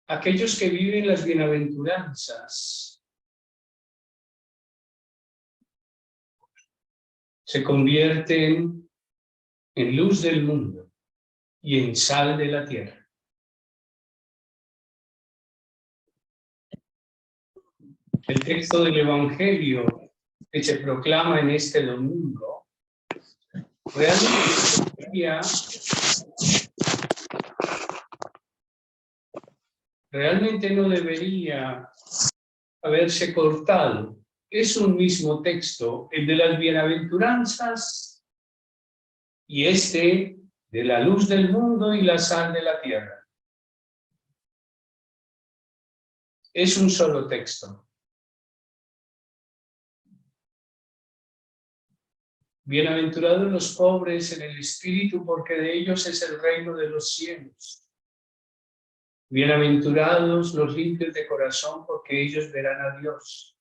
aquellos que viven las bienaventuranzas se convierten en luz del mundo y en sal de la tierra. El texto del Evangelio que se proclama en este domingo realmente no debería haberse cortado. Es un mismo texto, el de las bienaventuranzas y este de la luz del mundo y la sal de la tierra. Es un solo texto. Bienaventurados los pobres en el espíritu, porque de ellos es el reino de los cielos. Bienaventurados los limpios de corazón, porque ellos verán a Dios.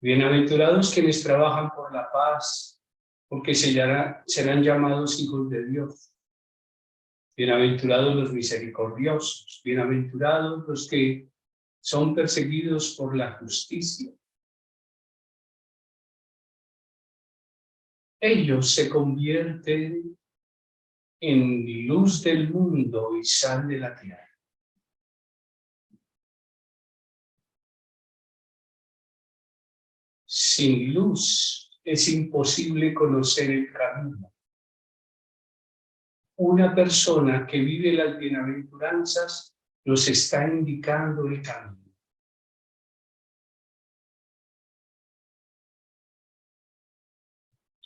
Bienaventurados quienes trabajan por la paz, porque serán llamados hijos de Dios. Bienaventurados los misericordiosos, bienaventurados los que son perseguidos por la justicia. Ellos se convierten en luz del mundo y sal de la tierra. Sin luz es imposible conocer el camino. Una persona que vive las bienaventuranzas nos está indicando el camino.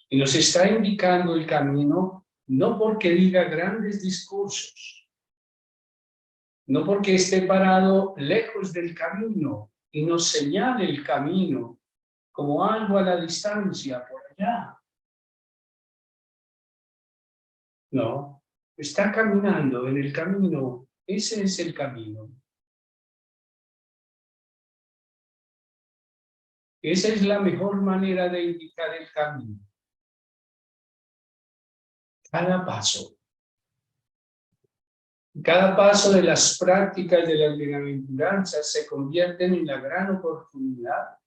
Y nos está indicando el camino no porque diga grandes discursos, no porque esté parado lejos del camino y nos señale el camino como algo a la distancia, por allá. No, está caminando en el camino, ese es el camino. Esa es la mejor manera de indicar el camino. Cada paso de las prácticas de las bienaventuranzas se convierten en la gran oportunidad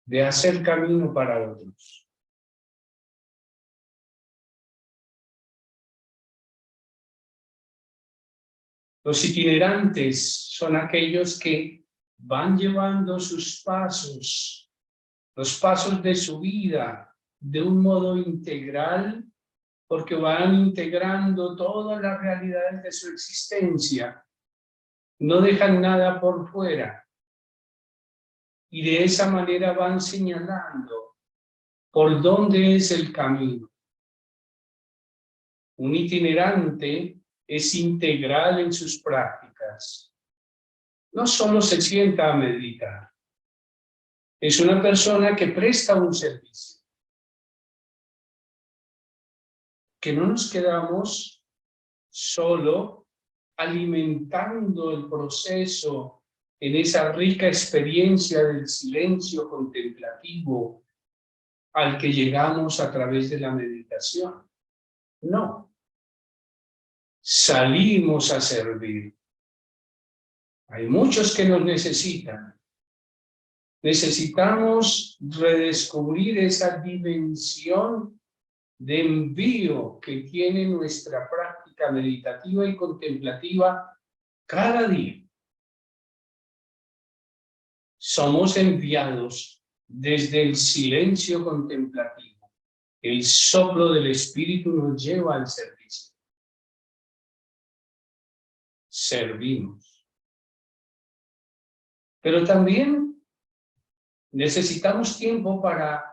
de hacer camino para otros. Los itinerantes son aquellos que van llevando sus pasos, los pasos de su vida, de un modo integral, porque van integrando todas las realidades de su existencia. No dejan nada por fuera. Y de esa manera van señalando por dónde es el camino. Un itinerante es integral en sus prácticas. No solo se sienta a meditar. Es una persona que presta un servicio. Que no nos quedamos solo alimentando el proceso en esa rica experiencia del silencio contemplativo al que llegamos a través de la meditación. No. Salimos a servir. Hay muchos que nos necesitan. Necesitamos redescubrir esa dimensión de envío que tiene nuestra práctica meditativa y contemplativa cada día. Somos enviados desde el silencio contemplativo. El soplo del Espíritu nos lleva al servicio. Servimos. Pero también necesitamos tiempo para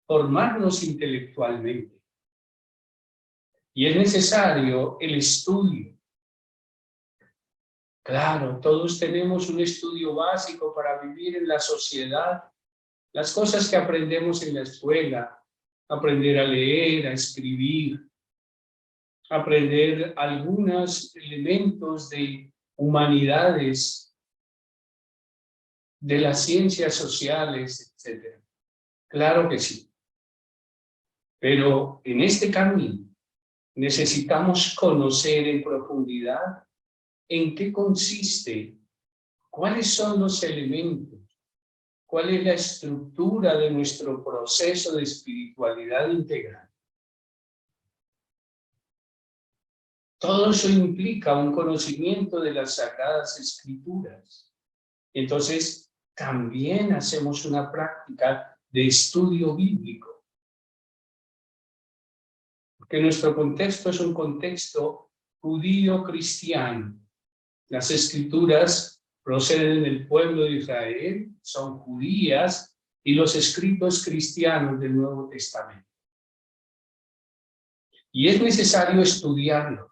formarnos intelectualmente. Y es necesario el estudio. Claro, todos tenemos un estudio básico para vivir en la sociedad. Las cosas que aprendemos en la escuela, aprender a leer, a escribir, aprender algunos elementos de humanidades, de las ciencias sociales, etc. Claro que sí. Pero en este camino Necesitamos conocer en profundidad en qué consiste, cuáles son los elementos, cuál es la estructura de nuestro proceso de espiritualidad integral. Todo eso implica un conocimiento de las Sagradas Escrituras. Entonces, también hacemos una práctica de estudio bíblico. Porque nuestro contexto es un contexto judío-cristiano. Las Escrituras proceden del pueblo de Israel, son judías, y los escritos cristianos del Nuevo Testamento. Y es necesario estudiarlo.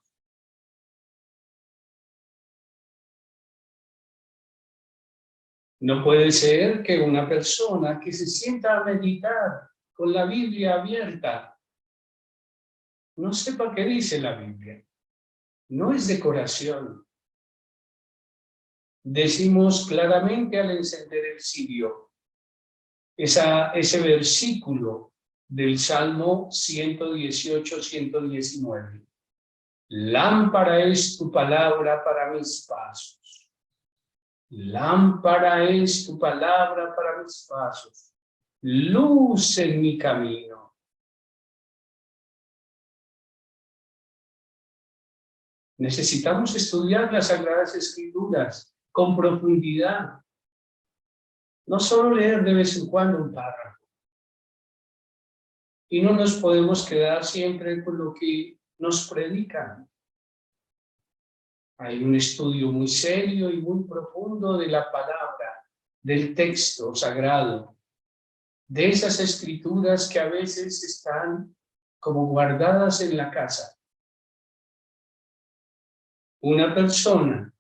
No puede ser que una persona que se sienta a meditar con la Biblia abierta no sepa qué dice la Biblia. No es decoración. Decimos claramente al encender el cirio, ese versículo del Salmo 118-119. Lámpara es tu palabra para mis pasos. Lámpara es tu palabra para mis pasos. Luz en mi camino. Necesitamos estudiar las Sagradas Escrituras con profundidad. No solo leer de vez en cuando un párrafo. Y no nos podemos quedar siempre con lo que nos predican. Hay un estudio muy serio y muy profundo de la palabra, del texto sagrado, de esas escrituras que a veces están como guardadas en la casa. Una persona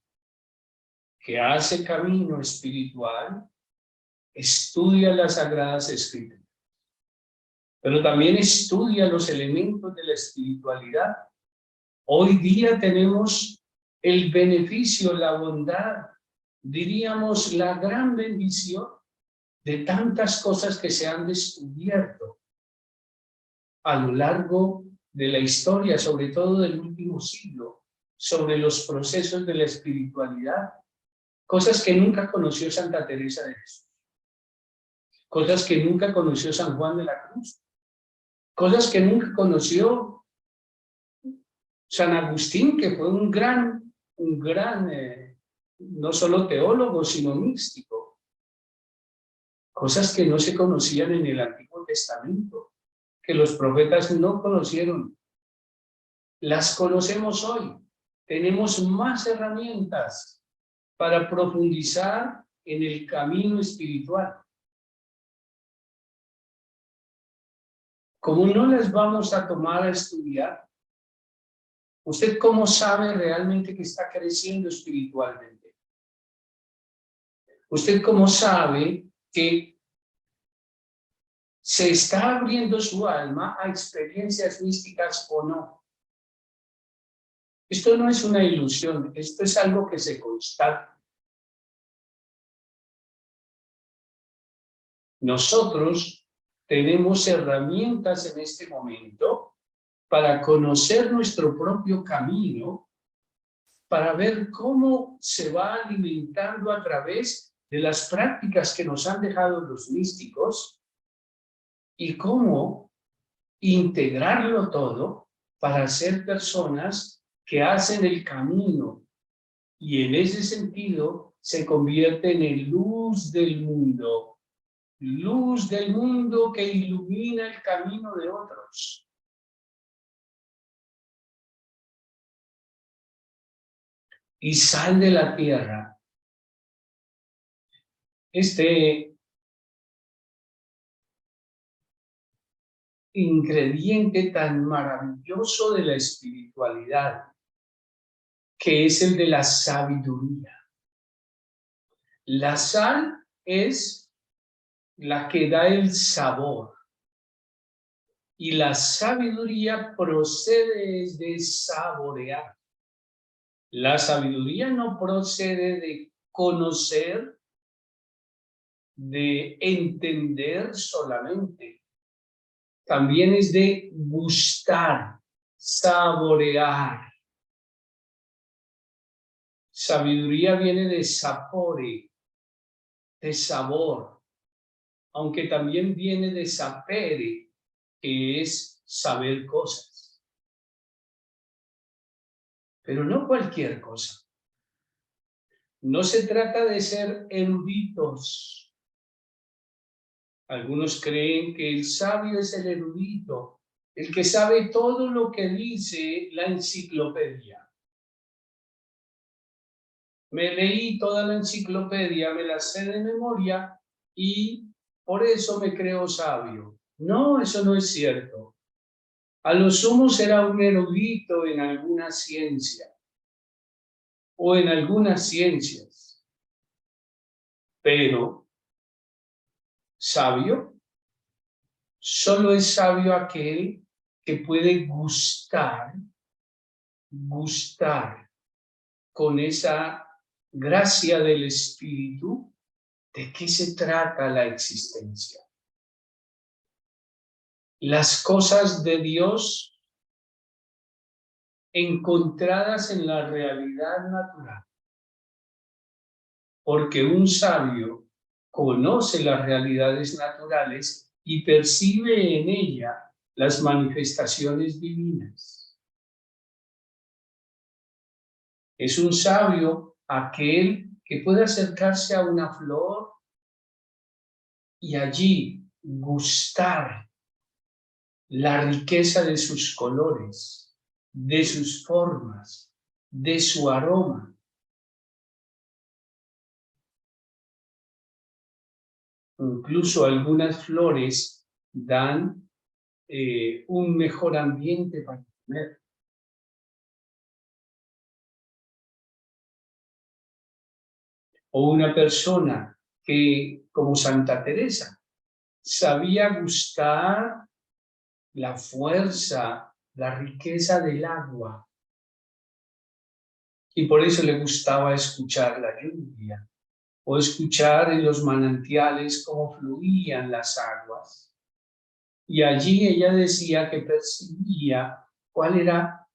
que hace camino espiritual estudia las Sagradas Escrituras, pero también estudia los elementos de la espiritualidad. Hoy día tenemos el beneficio, la bondad, diríamos la gran bendición de tantas cosas que se han descubierto a lo largo de la historia, sobre todo del último siglo, sobre los procesos de la espiritualidad, cosas que nunca conoció Santa Teresa de Jesús, cosas que nunca conoció San Juan de la Cruz, cosas que nunca conoció San Agustín, que fue un gran no solo teólogo, sino místico. Cosas que no se conocían en el Antiguo Testamento, que los profetas no conocieron. Las conocemos hoy. Tenemos más herramientas para profundizar en el camino espiritual. Como no las vamos a tomar a estudiar, ¿usted cómo sabe realmente que está creciendo espiritualmente? ¿Usted cómo sabe que se está abriendo su alma a experiencias místicas o no? Esto no es una ilusión, esto es algo que se constata. Nosotros tenemos herramientas en este momento para conocer nuestro propio camino, para ver cómo se va alimentando a través de las prácticas que nos han dejado los místicos y cómo integrarlo todo para ser personas que hacen el camino y en ese sentido se convierten en luz del mundo que ilumina el camino de otros. Y sal de la tierra. Este ingrediente tan maravilloso de la espiritualidad, que es el de la sabiduría. La sal es la que da el sabor. Y la sabiduría procede de saborear. La sabiduría no procede de conocer, de entender solamente. También es de gustar, saborear. Sabiduría viene de sapore, de sabor, aunque también viene de sapere, que es saber cosas. Pero no cualquier cosa. No se trata de ser eruditos. Algunos creen que el sabio es el erudito, el que sabe todo lo que dice la enciclopedia. Me leí toda la enciclopedia, me la sé de memoria y por eso me creo sabio. No, eso no es cierto. A lo sumo será un erudito en alguna ciencia o en algunas ciencias, pero sabio solo es sabio aquel que puede gustar con esa gracia del Espíritu. ¿De qué se trata la existencia? Las cosas de Dios encontradas en la realidad natural. Porque un sabio conoce las realidades naturales y percibe en ella las manifestaciones divinas. Es un sabio aquel que puede acercarse a una flor y allí gustar la riqueza de sus colores, de sus formas, de su aroma. Incluso algunas flores dan un mejor ambiente para comer. O una persona que, como Santa Teresa, sabía gustar la fuerza, la riqueza del agua. Y por eso le gustaba escuchar la lluvia o escuchar en los manantiales cómo fluían las aguas. Y allí ella decía que percibía cuál era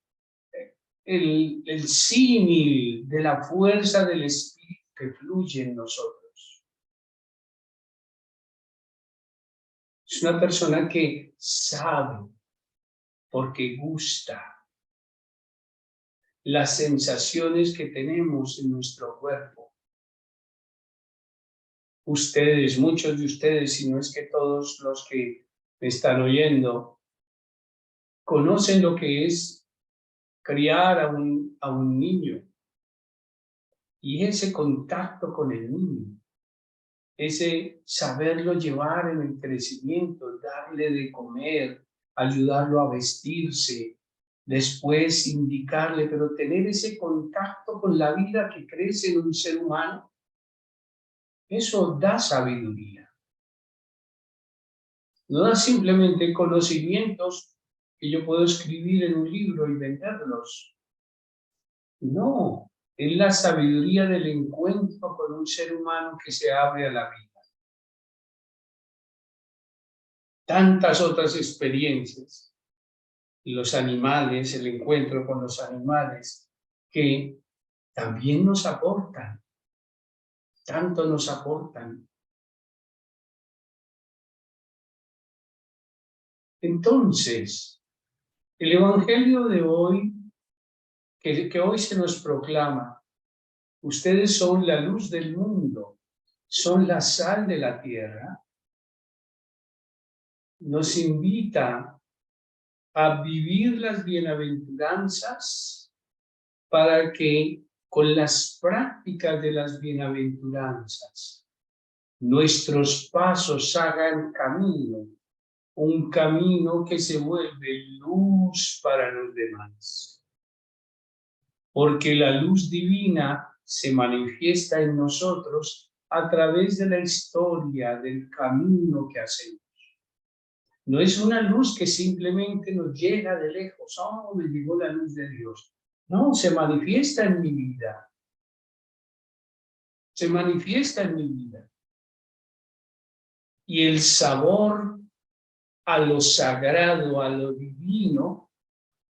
el símil de la fuerza del Espíritu que fluye en nosotros. Es una persona que sabe, porque gusta, las sensaciones que tenemos en nuestro cuerpo. Ustedes, muchos de ustedes, si no es que todos los que me están oyendo, conocen lo que es criar a un niño. Y ese contacto con el niño, ese saberlo llevar en el crecimiento, darle de comer, ayudarlo a vestirse, después indicarle, pero tener ese contacto con la vida que crece en un ser humano, eso da sabiduría. No da simplemente conocimientos que yo puedo escribir en un libro y venderlos. No, es la sabiduría del encuentro con un ser humano que se abre a la vida. Tantas otras experiencias, los animales, el encuentro con los animales, que también nos aportan, tanto nos aportan. Entonces, el Evangelio de hoy, que hoy se nos proclama, ustedes son la luz del mundo, son la sal de la tierra, nos invita a vivir las bienaventuranzas para que con las prácticas de las bienaventuranzas nuestros pasos hagan camino, un camino que se vuelve luz para los demás. Porque la luz divina se manifiesta en nosotros a través de la historia, del camino que hacemos. No es una luz que simplemente nos llega de lejos. Oh, me llegó la luz de Dios. No, se manifiesta en mi vida. Se manifiesta en mi vida. Y el sabor a lo sagrado, a lo divino,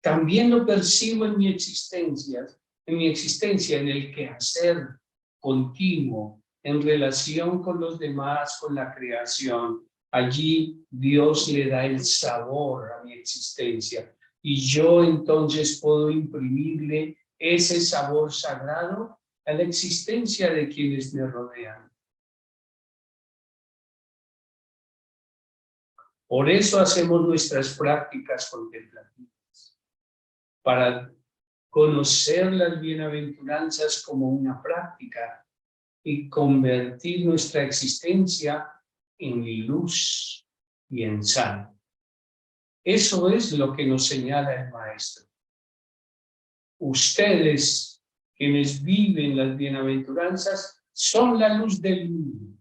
también lo percibo en mi existencia, en el quehacer continuo, en relación con los demás, con la creación. Allí Dios le da el sabor a mi existencia y yo entonces puedo imprimirle ese sabor sagrado a la existencia de quienes me rodean. Por eso hacemos nuestras prácticas contemplativas, para conocer las bienaventuranzas como una práctica y convertir nuestra existencia en luz y en sal. Eso es lo que nos señala el Maestro. Ustedes, quienes viven las bienaventuranzas, son la luz del mundo,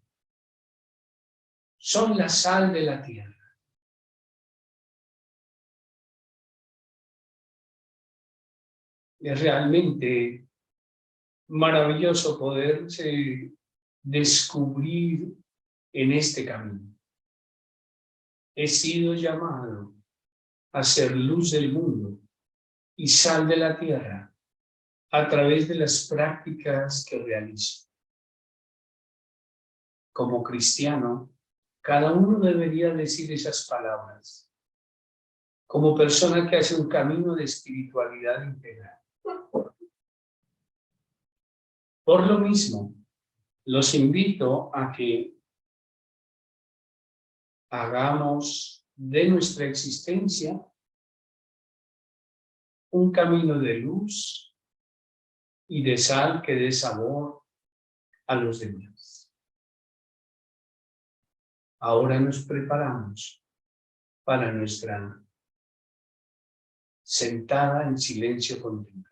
son la sal de la tierra. Es realmente maravilloso poderse descubrir en este camino. He sido llamado a ser luz del mundo y sal de la tierra a través de las prácticas que realizo. Como cristiano, cada uno debería decir esas palabras. Como persona que hace un camino de espiritualidad integral. Por lo mismo, los invito a que hagamos de nuestra existencia un camino de luz y de sal que dé sabor a los demás. Ahora nos preparamos para nuestra sentada en silencio contemplativo.